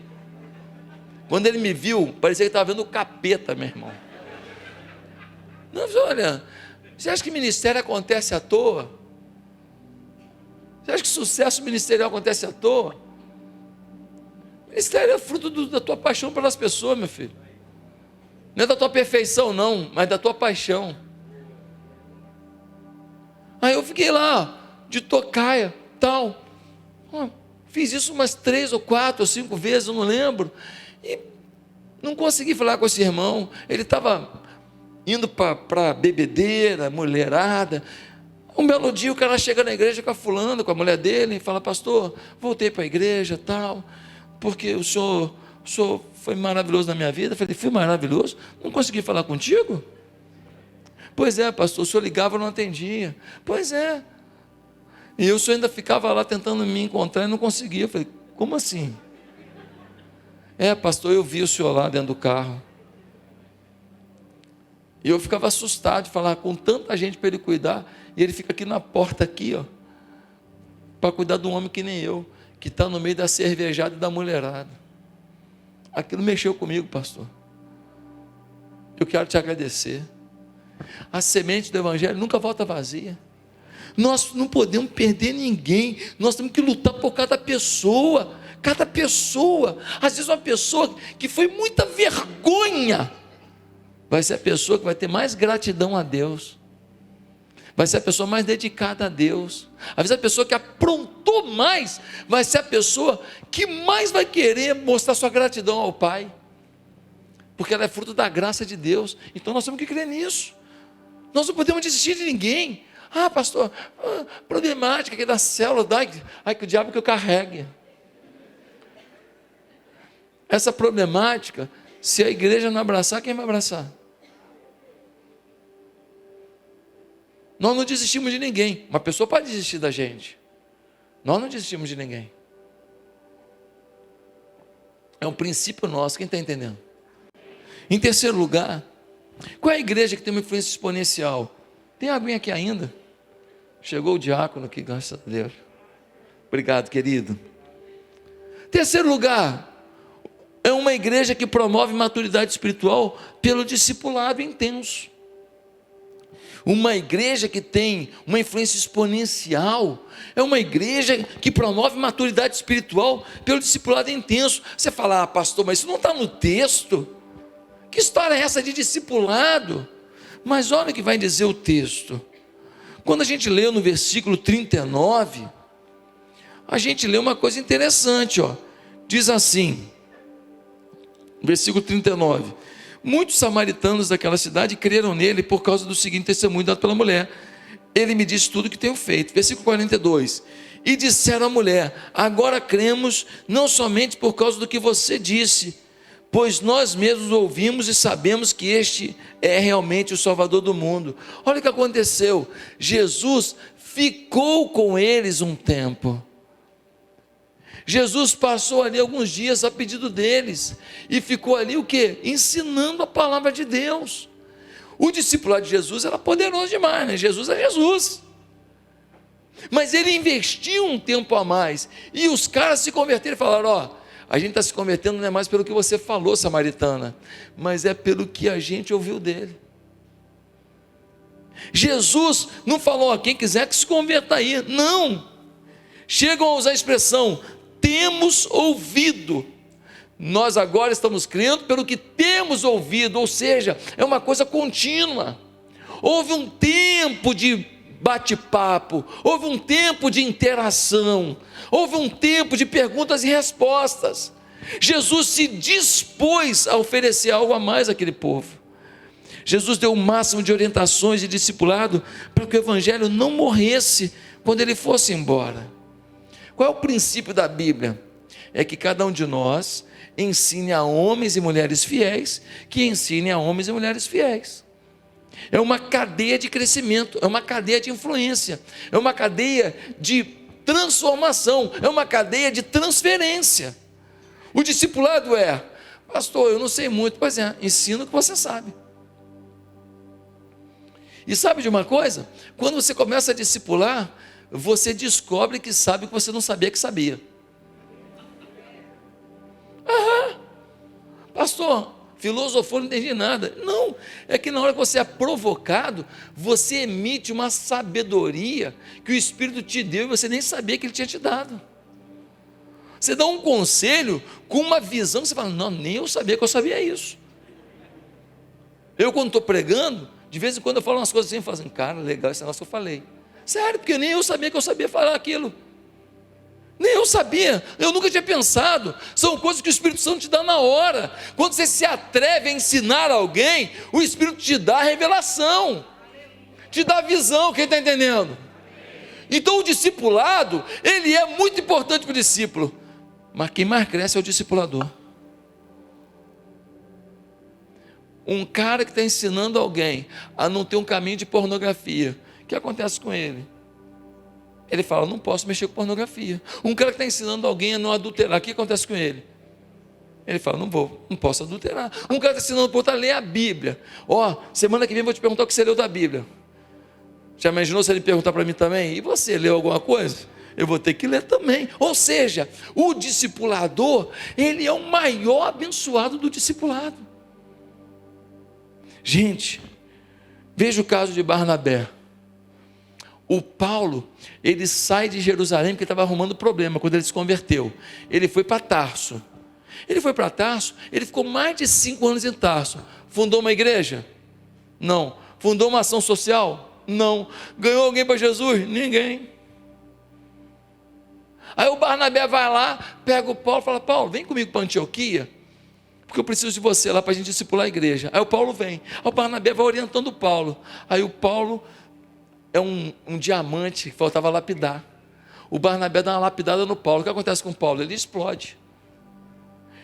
Quando ele me viu, parecia que estava vendo o capeta, meu irmão. Não, olha, você acha que ministério acontece à toa? Você acha que sucesso ministerial acontece à toa? Ministério é fruto da tua paixão pelas pessoas, meu filho. Não é da tua perfeição não, mas da tua paixão. Aí eu fiquei lá, de tocaia, tal. Fiz isso umas 3 ou 4 ou 5 vezes, eu não lembro. E não consegui falar com esse irmão. Ele estava indo para bebedeira, mulherada. Um belo dia o cara chega na igreja com a fulana, com a mulher dele, e fala, pastor, voltei para a igreja, tal, porque o senhor foi maravilhoso na minha vida. Eu falei, fui maravilhoso? Não consegui falar contigo? Pois é, pastor, o senhor ligava e não atendia. Pois é. E o senhor ainda ficava lá tentando me encontrar e não conseguia. Eu falei, como assim? É, pastor, eu vi o senhor lá dentro do carro. E eu ficava assustado de falar com tanta gente para ele cuidar, e ele fica aqui na porta, aqui, ó, para cuidar de um homem que nem eu, que está no meio da cervejada e da mulherada. Aquilo mexeu comigo, pastor. Eu quero te agradecer. A semente do evangelho nunca volta vazia. Nós não podemos perder ninguém. Nós temos que lutar por cada pessoa. Cada pessoa. Às vezes uma pessoa que foi muita vergonha vai ser a pessoa que vai ter mais gratidão a Deus, vai ser a pessoa mais dedicada a Deus. Às vezes a pessoa que aprontou mais vai ser a pessoa que mais vai querer mostrar sua gratidão ao Pai, porque ela é fruto da graça de Deus. Então nós temos que crer nisso. Nós não podemos desistir de ninguém. Ah, pastor, problemática aqui da célula, ai que o diabo que eu carregue. essa problemática, se a igreja não abraçar, quem vai abraçar? Nós não desistimos de ninguém. Uma pessoa pode desistir da gente. Nós não desistimos de ninguém. É um princípio nosso, quem está entendendo? Em terceiro lugar, qual é a igreja que tem uma influência exponencial? Tem alguém aqui ainda? Chegou o diácono aqui, graças a Deus. Obrigado, querido. Terceiro lugar, é uma igreja que promove maturidade espiritual pelo discipulado intenso. Uma igreja que tem uma influência exponencial é uma igreja que promove maturidade espiritual pelo discipulado intenso. Você fala, pastor, mas isso não está no texto. Que história é essa de discipulado? Mas olha o que vai dizer o texto. Quando a gente lê no versículo 39, a gente lê uma coisa interessante, ó. Diz assim, versículo 39: muitos samaritanos daquela cidade creram nele por causa do seguinte testemunho dado pela mulher. Ele me disse tudo o que tenho feito. Versículo 42: e disseram à mulher: agora cremos, não somente por causa do que você disse, pois nós mesmos ouvimos e sabemos que este é realmente o Salvador do mundo. Olha o que aconteceu. Jesus ficou com eles um tempo. Jesus passou ali alguns dias a pedido deles, e ficou ali o quê? Ensinando a palavra de Deus. O discipulado de Jesus era poderoso demais, né? Jesus é Jesus. Mas ele investiu um tempo a mais, e os caras se converteram e falaram, ó, a gente está se convertendo não é mais pelo que você falou, samaritana, mas é pelo que a gente ouviu dele. Jesus não falou, ó, quem quiser que se converta aí, não. Chegam a usar a expressão, temos ouvido. Nós agora estamos crendo pelo que temos ouvido, ou seja, é uma coisa contínua. Houve um tempo de bate-papo, houve um tempo de interação, houve um tempo de perguntas e respostas. Jesus se dispôs a oferecer algo a mais àquele povo. Jesus deu o máximo de orientações e discipulado para que o evangelho não morresse quando ele fosse embora. Qual é o princípio da Bíblia? É que cada um de nós ensine a homens e mulheres fiéis, que ensinem a homens e mulheres fiéis. É uma cadeia de crescimento, é uma cadeia de influência, é uma cadeia de transformação, é uma cadeia de transferência. O discipulado é, pastor, eu não sei muito, pois é, ensina o que você sabe. E sabe de uma coisa? Quando você começa a discipular, você descobre que sabe o que você não sabia que sabia. Pastor, filosofou, não entendi nada. Não, é que na hora que você é provocado, você emite uma sabedoria que o Espírito te deu e você nem sabia que ele tinha te dado. Você dá um conselho com uma visão que você fala, não, nem eu sabia que eu sabia isso. Eu quando estou pregando, de vez em quando eu falo umas coisas assim, eu falo assim, cara, legal esse negócio que eu falei. Sério, porque nem eu sabia que eu sabia falar aquilo. Nem eu sabia, eu nunca tinha pensado. São coisas que o Espírito Santo te dá na hora. Quando você se atreve a ensinar alguém, o Espírito te dá a revelação, te dá a visão, quem está entendendo? Então o discipulado, ele é muito importante para o discípulo, mas quem mais cresce é o discipulador. Um cara que está ensinando alguém a não ter um caminho de pornografia, o que acontece com ele? Ele fala, não posso mexer com pornografia. Um cara que está ensinando alguém a não adulterar, o que acontece com ele? Ele fala, não posso adulterar. Um cara está ensinando o outro a ler a Bíblia. Semana que vem eu vou te perguntar o que você leu da Bíblia. Já imaginou se ele perguntar para mim também? E você leu alguma coisa? Eu vou ter que ler também. Ou seja, o discipulador, ele é o maior abençoado do discipulado. Gente, veja o caso de Barnabé. O Paulo, ele sai de Jerusalém porque estava arrumando problema quando ele se converteu. Ele foi para Tarso. Ele ficou mais de 5 anos em Tarso. Fundou uma igreja? Não. Fundou uma ação social? Não. Ganhou alguém para Jesus? Ninguém. Aí o Barnabé vai lá, pega o Paulo e fala, Paulo, vem comigo para Antioquia, porque eu preciso de você lá para a gente discipular a igreja. Aí o Paulo vem. Aí o Barnabé vai orientando o Paulo. Aí o Paulo é um diamante que faltava lapidar. O Barnabé dá uma lapidada no Paulo. O que acontece com o Paulo? Ele explode.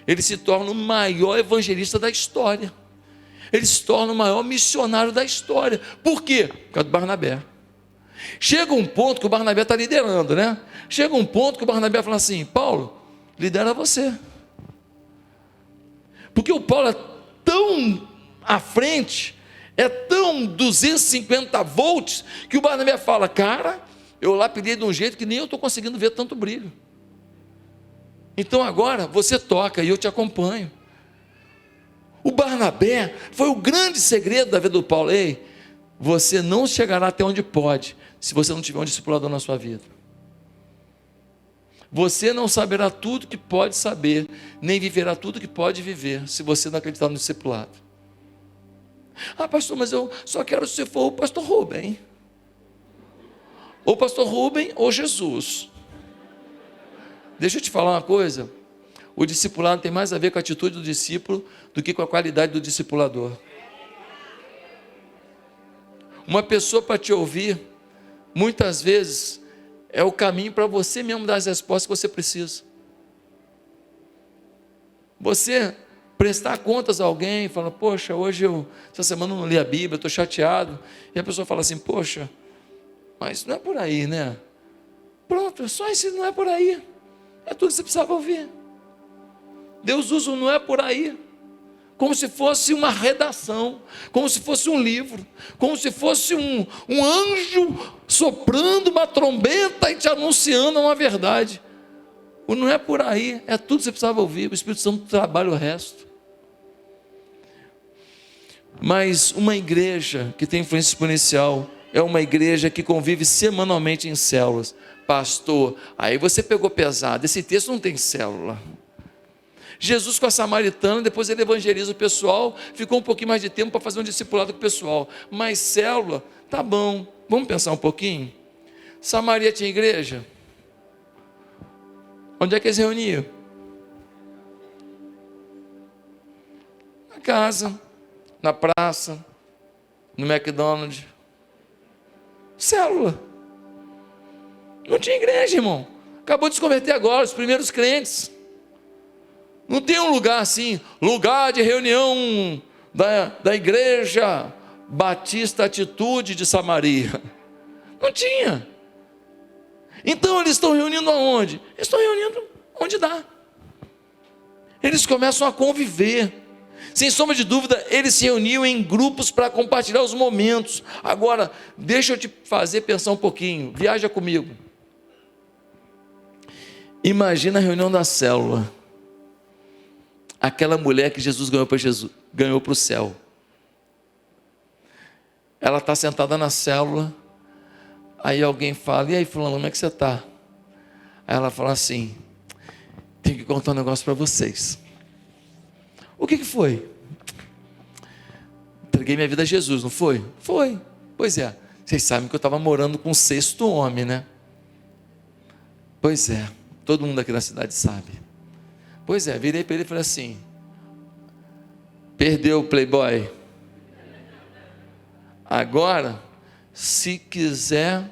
ele se torna o maior evangelista da história. Ele se torna o maior missionário da história. Por quê? Por causa do Barnabé. Chega um ponto que o Barnabé está liderando, né? Chega um ponto que o Barnabé fala assim: Paulo, lidera você. Porque o Paulo é tão à frente, é tão 250 volts, que o Barnabé fala: cara, eu lapidei de um jeito que nem eu estou conseguindo ver tanto brilho. Então agora você toca e eu te acompanho. O Barnabé foi o grande segredo da vida do Paulo. Ei, você não chegará até onde pode, se você não tiver um discipulador na sua vida. Você não saberá tudo que pode saber, nem viverá tudo que pode viver, se você não acreditar no discipulado. Ah, pastor, mas eu só quero se for o pastor Rubem. Ou o pastor Rubem ou Jesus. Deixa eu te falar uma coisa. O discipulado tem mais a ver com a atitude do discípulo do que com a qualidade do discipulador. Uma pessoa para te ouvir, muitas vezes, é o caminho para você mesmo dar as respostas que você precisa. Você prestar contas a alguém, fala: poxa, essa semana eu não li a Bíblia, estou chateado. E a pessoa fala assim: poxa, mas não é por aí, né? Pronto, só isso não é por aí. É tudo que você precisava ouvir. Deus usa o não é por aí como se fosse uma redação, como se fosse um livro, como se fosse um anjo soprando uma trombeta e te anunciando uma verdade. O não é por aí, é tudo que você precisava ouvir. O Espírito Santo trabalha o resto. Mas uma igreja que tem influência exponencial é uma igreja que convive semanalmente em células. Pastor, aí você pegou pesado, esse texto não tem célula. Jesus com a samaritana, depois ele evangeliza o pessoal, ficou um pouquinho mais de tempo para fazer um discipulado com o pessoal, mas célula, tá bom, vamos pensar um pouquinho. Samaria tinha igreja? Onde é que eles reuniam? Na casa, na praça, no McDonald's. Célula. Não tinha igreja, irmão. Acabou de se converter agora, os primeiros crentes. Não tem um lugar assim, lugar de reunião da igreja Batista Atitude de Samaria. Não tinha. Então eles estão reunindo aonde? Eles estão reunindo onde dá. Eles começam a conviver. Sem sombra de dúvida, eles se reuniam em grupos para compartilhar os momentos. Agora, deixa eu te fazer pensar um pouquinho. Viaja comigo. Imagina a reunião da célula. Aquela mulher que Jesus ganhou para o céu. Ela está sentada na célula. Aí alguém fala: e aí, fulano, como é que você está? Aí ela fala assim: tenho que contar um negócio para vocês. O que foi? Entreguei minha vida a Jesus, não foi? Foi. Pois é. Vocês sabem que eu estava morando com o 6º homem, né? Pois é. Todo mundo aqui na cidade sabe. Pois é, virei para ele e falei assim: perdeu o playboy. Agora, se quiser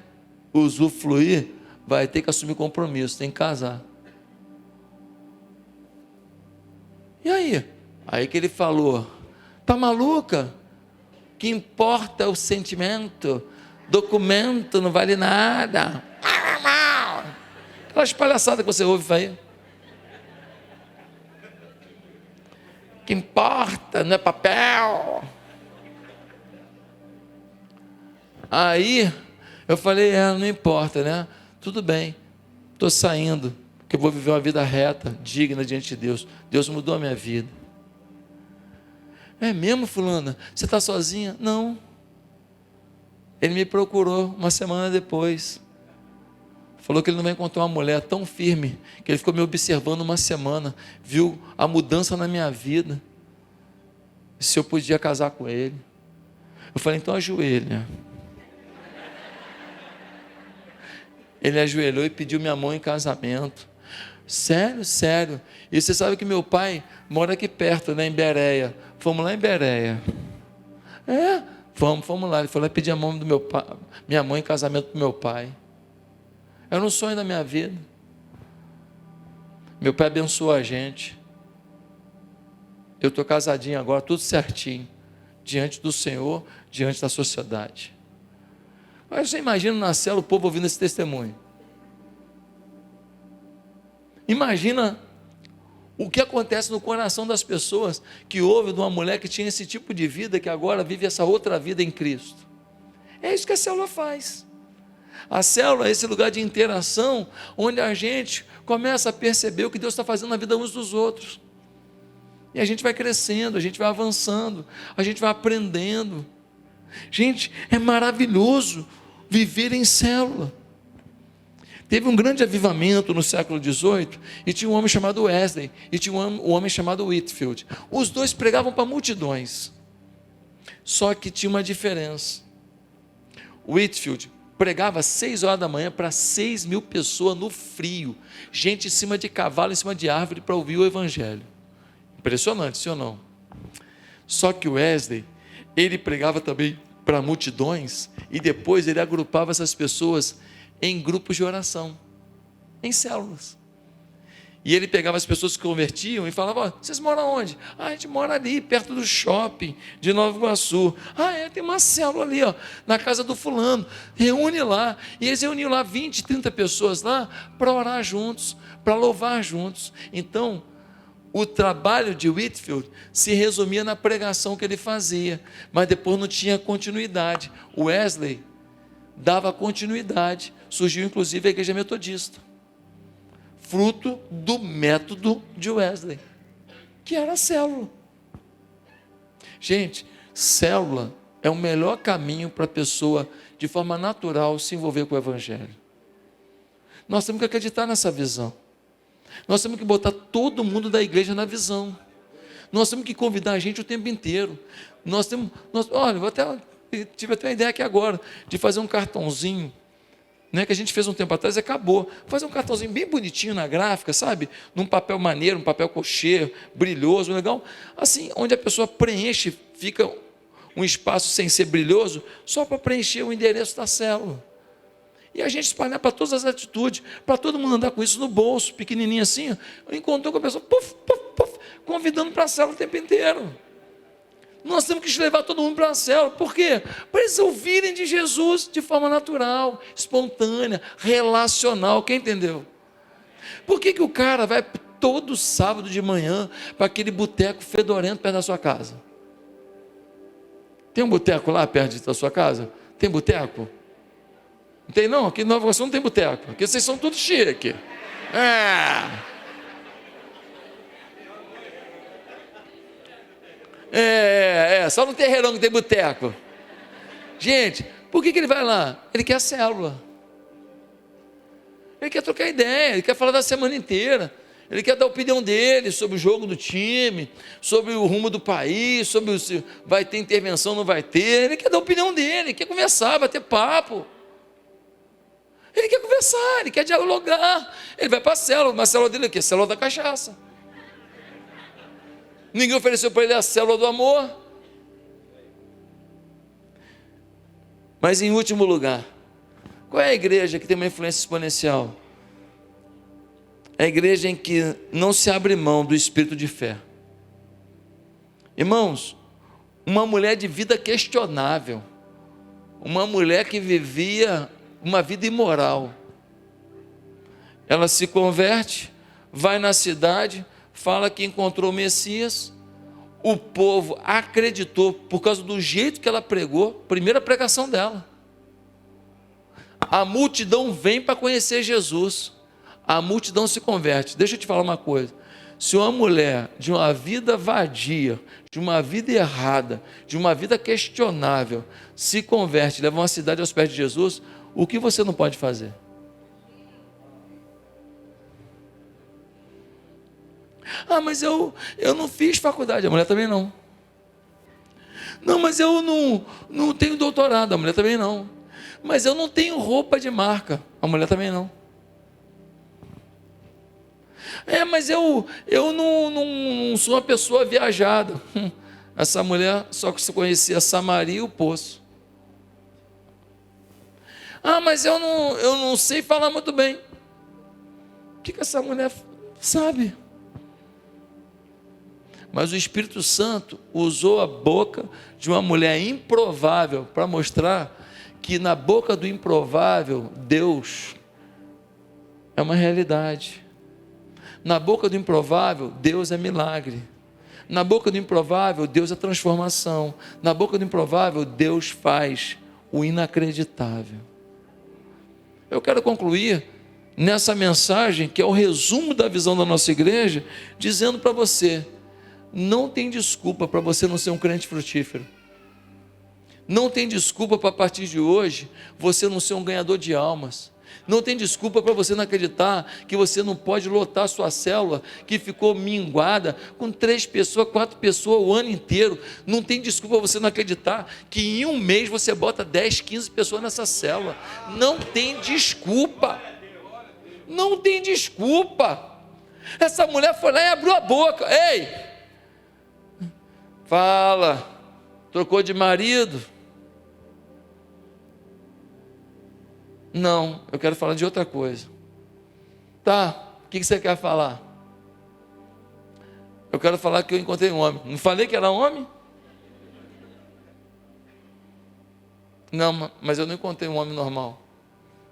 usufruir, vai ter que assumir compromisso, tem que casar. E aí? Aí que ele falou: tá maluca? O que importa é o sentimento, documento não vale nada. Aquelas palhaçadas que você ouve aí. O que importa não é papel. Aí eu falei: não importa, né? Tudo bem, estou saindo, porque eu vou viver uma vida reta, digna diante de Deus. Deus mudou a minha vida. É mesmo, fulana? Você está sozinha? Não. Ele me procurou uma semana depois. Falou que ele não vai encontrar uma mulher tão firme, que ele ficou me observando uma semana, viu a mudança na minha vida, se eu podia casar com ele. Eu falei: então ajoelha. Ele ajoelhou e pediu minha mão em casamento. Sério, sério. E você sabe que meu pai mora aqui perto, né, em Bereia. Fomos lá em Bereia. Fomos lá. Ele foi lá pedir a mão do meu pai, minha mãe em casamento para meu pai. Era um sonho da minha vida. Meu pai abençoou a gente. Eu estou casadinho agora, tudo certinho, diante do Senhor, diante da sociedade. Mas você imagina na célula o povo ouvindo esse testemunho. Imagina o que acontece no coração das pessoas que ouvem de uma mulher que tinha esse tipo de vida, que agora vive essa outra vida em Cristo. É isso que a célula faz. A célula é esse lugar de interação, onde a gente começa a perceber o que Deus está fazendo na vida uns dos outros. E a gente vai crescendo, a gente vai avançando, a gente vai aprendendo. Gente, é maravilhoso viver em célula. Teve um grande avivamento no século XVIII, e tinha um homem chamado Wesley, e tinha um homem chamado Whitefield. Os dois pregavam para multidões, só que tinha uma diferença. Whitefield pregava às 6 horas da manhã para 6.000 pessoas no frio, gente em cima de cavalo, em cima de árvore, para ouvir o evangelho. Impressionante, sim ou não? Só que o Wesley, ele pregava também para multidões, e depois ele agrupava essas pessoas em grupos de oração, em células. E ele pegava as pessoas que convertiam e falava: vocês moram onde? A gente mora ali, perto do shopping de Nova Iguaçu. Tem uma célula ali, na casa do fulano. Reúne lá. E eles reuniam lá 20, 30 pessoas lá para orar juntos, para louvar juntos. Então, o trabalho de Whitefield se resumia na pregação que ele fazia, mas depois não tinha continuidade. O Wesley dava continuidade. Surgiu inclusive a igreja metodista, fruto do método de Wesley, que era a célula. Gente, célula é o melhor caminho para a pessoa, de forma natural, se envolver com o evangelho. Nós temos que acreditar nessa visão. Nós temos que botar todo mundo da igreja na visão. Nós temos que convidar a gente o tempo inteiro. Olha, tive até uma ideia aqui agora, de fazer um cartãozinho, que a gente fez um tempo atrás e acabou. Fazer um cartãozinho bem bonitinho na gráfica, sabe? Num papel maneiro, um papel cochê, brilhoso, legal. Assim, onde a pessoa preenche, fica um espaço sem ser brilhoso, só para preencher o endereço da célula. E a gente espalhar para todas as atitudes, para todo mundo andar com isso no bolso, pequenininho assim, encontrou com a pessoa, convidando para a célula o tempo inteiro. Nós temos que levar todo mundo para a célula. Por quê? Para eles ouvirem de Jesus de forma natural, espontânea, relacional. Quem entendeu? Por que o cara vai todo sábado de manhã para aquele boteco fedorento perto da sua casa? Tem um boteco lá perto da sua casa? Tem boteco? Não tem não? Aqui em Nova Iguaçu não tem boteco. Aqui vocês são tudo chique. Só no terreirão que tem boteco. Gente, por que ele vai lá? Ele quer a célula. Ele quer trocar ideia, ele quer falar da semana inteira. Ele quer dar a opinião dele sobre o jogo do time, sobre o rumo do país, sobre se vai ter intervenção ou não vai ter. Ele quer dar a opinião dele, quer conversar, bater papo. Ele quer conversar, ele quer dialogar. Ele vai para a célula, uma célula dele aqui, a célula da cachaça. Ninguém ofereceu para ele a célula do amor. Mas em último lugar, qual é a igreja que tem uma influência exponencial? É a igreja em que não se abre mão do espírito de fé. Irmãos, uma mulher de vida questionável, uma mulher que vivia uma vida imoral, ela se converte, vai na cidade, fala que encontrou o Messias, o povo acreditou por causa do jeito que ela pregou, primeira pregação dela. A multidão vem para conhecer Jesus, a multidão se converte. Deixa eu te falar uma coisa: se uma mulher de uma vida vadia, de uma vida errada, de uma vida questionável, se converte, leva uma cidade aos pés de Jesus, o que você não pode fazer? Mas eu não fiz faculdade. A mulher também não. Não, mas eu não tenho doutorado. A mulher também não. Mas eu não tenho roupa de marca. A mulher também não. Mas eu não sou uma pessoa viajada. Essa mulher só que se conhecia Samaria e o poço. Mas eu não sei falar muito bem. O que essa mulher sabe? Mas o Espírito Santo usou a boca de uma mulher improvável para mostrar que na boca do improvável, Deus é uma realidade. Na boca do improvável, Deus é milagre. Na boca do improvável, Deus é transformação. Na boca do improvável, Deus faz o inacreditável. Eu quero concluir nessa mensagem, que é o resumo da visão da nossa igreja, dizendo para você: não tem desculpa para você não ser um crente frutífero. Não tem desculpa para, a partir de hoje, você não ser um ganhador de almas. Não tem desculpa para você não acreditar que você não pode lotar a sua célula, que ficou minguada com 3 pessoas, 4 pessoas o ano inteiro. Não tem desculpa para você não acreditar que em um mês você bota 10, 15 pessoas nessa célula. Não tem desculpa. Não tem desculpa. Essa mulher foi lá e abriu a boca. Ei! Fala. Trocou de marido? Não, eu quero falar de outra coisa. Tá, o que você quer falar? Eu quero falar que eu encontrei um homem. Não falei que era homem? Não, mas eu não encontrei um homem normal.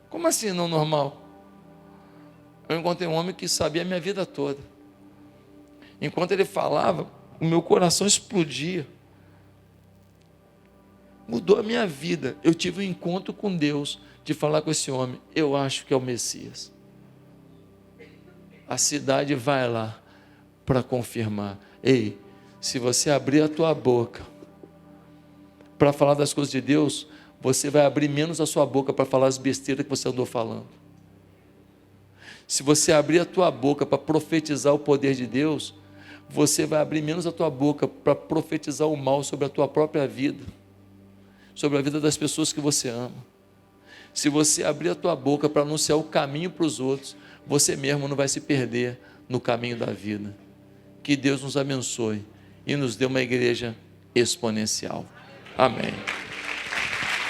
Como assim não normal? Eu encontrei um homem que sabia a minha vida toda. Enquanto ele falava, o meu coração explodia. Mudou a minha vida. Eu tive um encontro com Deus de falar com esse homem. Eu acho que é o Messias. A cidade vai lá para confirmar. Ei, se você abrir a tua boca para falar das coisas de Deus, você vai abrir menos a sua boca para falar as besteiras que você andou falando. Se você abrir a tua boca para profetizar o poder de Deus, você vai abrir menos a tua boca para profetizar o mal sobre a tua própria vida, sobre a vida das pessoas que você ama. Se você abrir a tua boca para anunciar o caminho para os outros, você mesmo não vai se perder no caminho da vida. Que Deus nos abençoe e nos dê uma igreja exponencial. Amém.